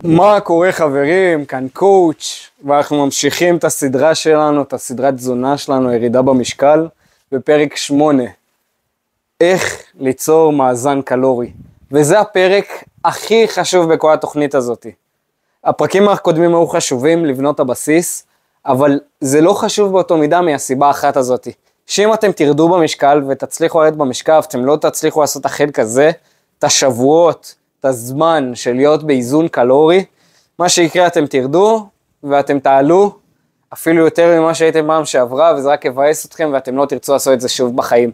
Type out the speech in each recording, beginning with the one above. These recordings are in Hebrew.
מה קורה חברים? כאן קואוץ' ואנחנו ממשיכים את הסדרה שלנו, את הסדרת תזונה שלנו, ירידה במשקל, בפרק 8. איך ליצור מאזן קלורי. וזה הפרק הכי חשוב בכל התוכנית הזאת. הפרקים הקודמים היו חשובים לבנות הבסיס, אבל זה לא חשוב באותו מידה מהסיבה האחת הזאת. שאם אתם תרדו במשקל ותצליחו לרדת במשקל, אתם לא תצליחו לעשות החלק הזה, את השבועות, את הזמן של להיות באיזון קלורי, מה שיקרה אתם תרדו ואתם תעלו אפילו יותר ממה שהייתם פעם שעברה, וזה רק יבאס אתכם ואתם לא תרצו לעשות את זה שוב בחיים.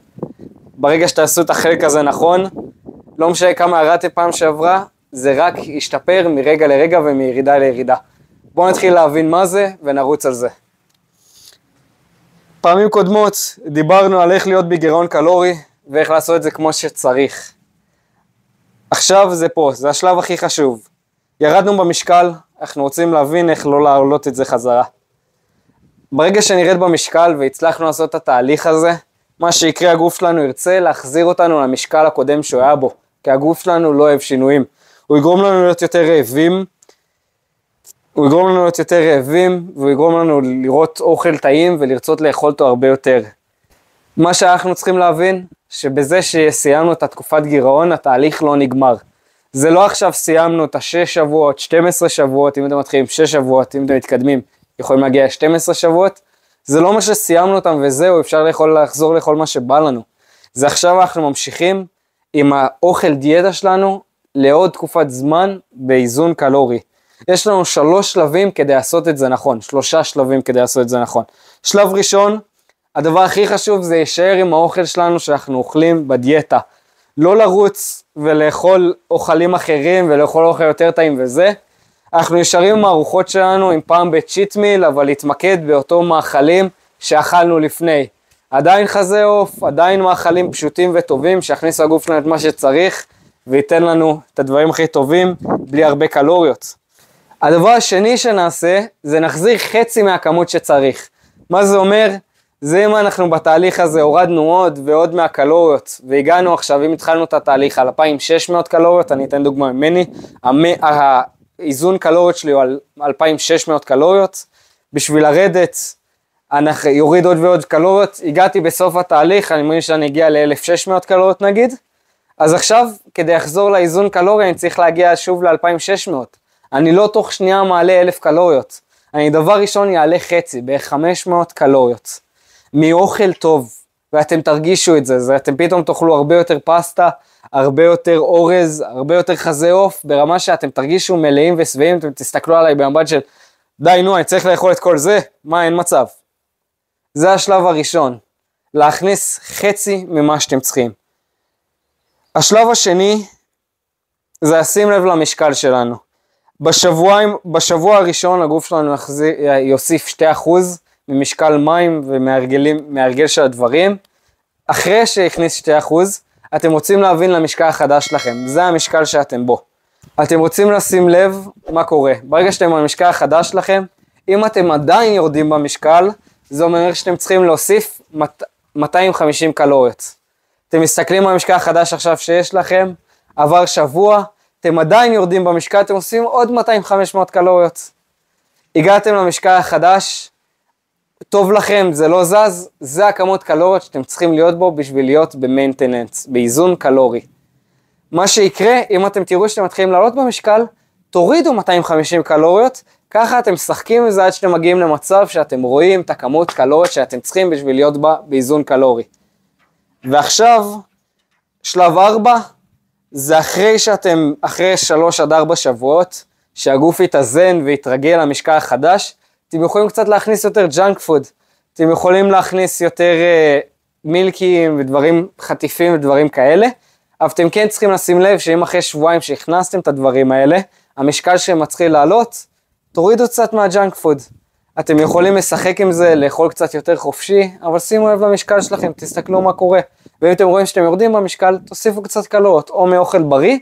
ברגע שתעשו את החלק הזה נכון, לא משנה כמה ירדתם פעם שעברה, זה רק ישתפר מרגע לרגע ומירידה לירידה. בואו נתחיל להבין מה זה ונרוץ על זה. פעמים קודמות דיברנו על איך להיות בגירעון קלורי ואיך לעשות את זה כמו שצריך. עכשיו זה פה, זה השלב הכי חשוב. ירדנו במשקל, אנחנו רוצים להבין איך לא לעלות את זה חזרה. ברגע שנרד במשקל והצלחנו לעשות את התהליך הזה, מה שיקרה הגוף שלנו ירצה להחזיר אותנו למשקל הקודם שהוא היה בו, כי הגוף שלנו לא אוהב שינויים. הוא יגרום לנו להיות יותר רעבים, והוא יגרום לנו לראות אוכל טעים ולרצות לאכול אותו הרבה יותר. מה שאנחנו צריכים להבין, שבזה שסיימנו את התקופת גירעון, התהליך לא נגמר. זה לא עכשיו סיימנו את 6 שבועות, 12 שבועות, אם אתם מתחילים 6 שבועות, אם אתם מתקדמים, יכולים להגיע 12 שבועות, זה לא מה שסיימנו אותם וזהו, אפשר לחזור לכל מה שבא לנו. זה עכשיו אנחנו ממשיכים עם האוכל דיאטה שלנו, לעוד תקופת זמן באיזון קלורי. יש לנו 3 שלבים כדי לעשות את זה נכון, 3 שלבים כדי לעשות את זה נכון. שלב ראשון, הדבר הכי חשוב זה להישאר עם האוכל שלנו שאנחנו אוכלים בדיאטה. לא לרוץ ולאכול אוכלים אחרים ולאכול אוכל יותר טעים וזה. אנחנו נשארים עם הארוחות שלנו עם פעם בצ'יט מיל, אבל להתמקד באותו מאכלים שאכלנו לפני. עדיין חזה עוף, עדיין מאכלים פשוטים וטובים שיכניסו הגוף שלנו את מה שצריך וייתן לנו את הדברים הכי טובים בלי הרבה קלוריות. הדבר השני שנעשה זה נחזיר חצי מהכמות שצריך. מה זה אומר? זה אם אנחנו בתהליך הזה הורדנו עוד ועוד מהקלוריות, והגענו עכשיו, אם התחלנו את התהליך על 2,600 קלוריות, אני אתן דוגמה ממני, האיזון קלוריות שלי הוא על 2,600 קלוריות, בשביל לרדת, אני יוריד עוד ועוד קלוריות, הגעתי בסוף התהליך, אני מבין שאני אגיע ל-1,600 קלוריות נגיד, אז עכשיו, כדי לחזור לאיזון קלורי, אני צריך להגיע שוב ל-2,600, אני לא תוך שנייה מעלה 1,000 קלוריות, אני דבר ראשון יעלה חצי, ב-500 קלוריות. מאוכל טוב, ואתם תרגישו את זה, אתם פתאום תאכלו הרבה יותר פסטה, הרבה יותר אורז, הרבה יותר חזה עוף, ברמה שאתם תרגישו מלאים ושבעים, אתם תסתכלו עליי במבט של, די נו, אני צריך לאכול את כל זה, מה אין מצב. זה השלב הראשון, להכניס חצי ממה שאתם צריכים. השלב השני, זה לשים לב למשקל שלנו. בשבוע הראשון הגוף שלנו יוסיף 2% ממשקל מים ומהרגל של הדברים. אחרי שהכניס 2%, אתם רוצים להבין למשקל החדש שלכם. זה המשקל שאתם בו. אתם רוצים לשים לב מה קורה. ברגע שאתם במשקל החדש שלכם, אם אתם עדיין יורדים במשקל, זה אומר שאתם צריכים להוסיף 250 קלוריות. אתם מסתכלים על המשקל החדש עכשיו שיש לכם, עבר שבוע, אתם עדיין יורדים במשקל, אתם עושים עוד 200-500 קלוריות. הגעתם למשקל החדש, טוב לכם, זה לא זז, זה הכמות קלוריות שאתם צריכים להיות בו בשביל להיות במיינטננס, באיזון קלורי. מה שיקרה, אם אתם תראו שאתם מתחילים לעלות במשקל, תורידו 250 קלוריות, ככה אתם משחקים עם זה עד שאתם מגיעים למצב שאתם רואים את הכמות קלוריות שאתם צריכים בשביל להיות בה באיזון קלורי. ועכשיו, שלב 4, זה אחרי 3-4 שבועות, שהגוף יתאזן ויתרגל למשקל החדש, אתם יכולים קצת להכניס יותר ג'אנק פוד, אתם יכולים להכניס יותר מילקים ודברים חטיפים ודברים כאלה, אבל אתם כן צריכים לשים לב שאם אחרי שבועיים שהכנסתם את הדברים האלה, המשקל שהם מתחיל לעלות, תורידו קצת מהג'אנק פוד. אתם יכולים לשחק עם זה, לאכול קצת יותר חופשי, אבל שימו לב למשקל שלכם, תסתכלו מה קורה. ואם אתם רואים שאתם יורדים במשקל, תוסיפו קצת קלוריות, או מאוכל בריא,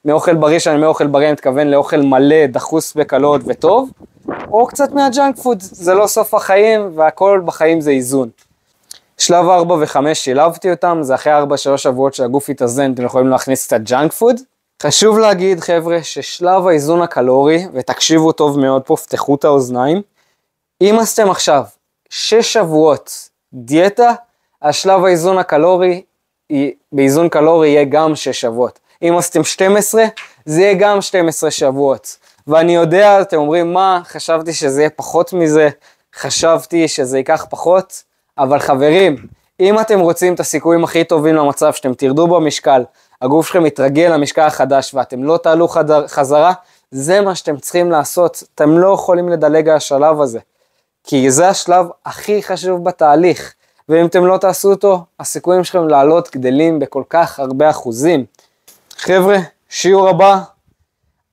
מאוכל בריא שאני מאוכל בריא, אני מתכוון לאוכל מלא, דחוס בקלוריות וטוב, או קצת מהג'אנק פוד, זה לא סוף החיים, והכל בחיים זה איזון. שלב 4 ו-5 שילבתי אותם, זה אחרי 4-3 שבועות שהגוף יתאזן, אתם יכולים להכניס קצת ג'אנק פוד, חשוב להגיד חבר'ה ששלב האיזון הקלורי, ותקשיבו טוב מאוד פה, פתחו את האוזניים, אם עשיתם עכשיו 6 שבועות דיאטה, השלב האיזון הקלורי, באיזון קלורי יהיה גם 6 שבועות. אם עשיתם 12, זה יהיה גם 12 שבועות. ואני יודע, אתם אומרים מה, חשבתי שזה יהיה פחות מזה, חשבתי שזה ייקח פחות, אבל חברים, אם אתם רוצים את הסיכויים הכי טובים למצב שאתם תרדו במשקל, הגוף שלכם יתרגל למשקל החדש ואתם לא תעלו חזרה, זה מה שאתם צריכים לעשות, אתם לא יכולים לדלג על השלב הזה, כי זה השלב הכי חשוב בתהליך, ואם אתם לא תעשו אותו, הסיכויים שלכם לעלות גדלים בכל כך הרבה אחוזים. חבר'ה, שיעור הבא,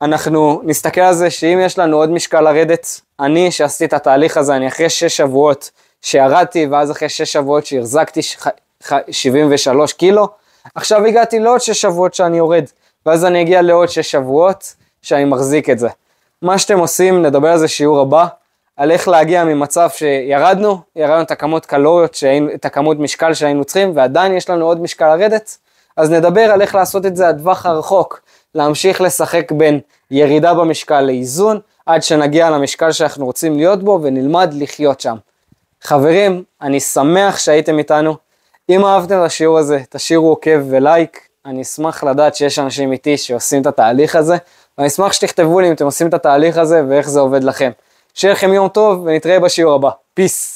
אנחנו נסתכל על זה שאם יש לנו עוד משקל לרדת, אני שעשיתי את התהליך הזה, אני אחרי 6 שבועות שירדתי, ואז אחרי 6 שבועות שהחזקתי 73 קילו, עכשיו הגעתי לעוד 6 שבועות שאני יורד, ואז אני אגיע לעוד 6 שבועות שאני מחזיק את זה. מה שאתם עושים, נדבר על זה שיעור הבא, על איך להגיע ממצב שירדנו את הכמות קלוריות, את הכמות משקל שהיינו צריכים, ועדיין יש לנו עוד משקל לרדת, אז נדבר על איך לעשות את זה הטווח הרחוק, להמשיך לשחק בין ירידה במשקל לאיזון, עד שנגיע למשקל שאנחנו רוצים להיות בו, ונלמד לחיות שם. חברים, אני שמח שהייתם איתנו, אם אהבתם את השיעור הזה, תשאירו עוקב ולייק, אני אשמח לדעת שיש אנשים איתי שעושים את התהליך הזה, ואני אשמח שתכתבו לי אם אתם עושים את התהליך הזה, ואיך זה עובד לכם. שיהיה לכם יום טוב, ונתראה בשיעור הבא. פיס.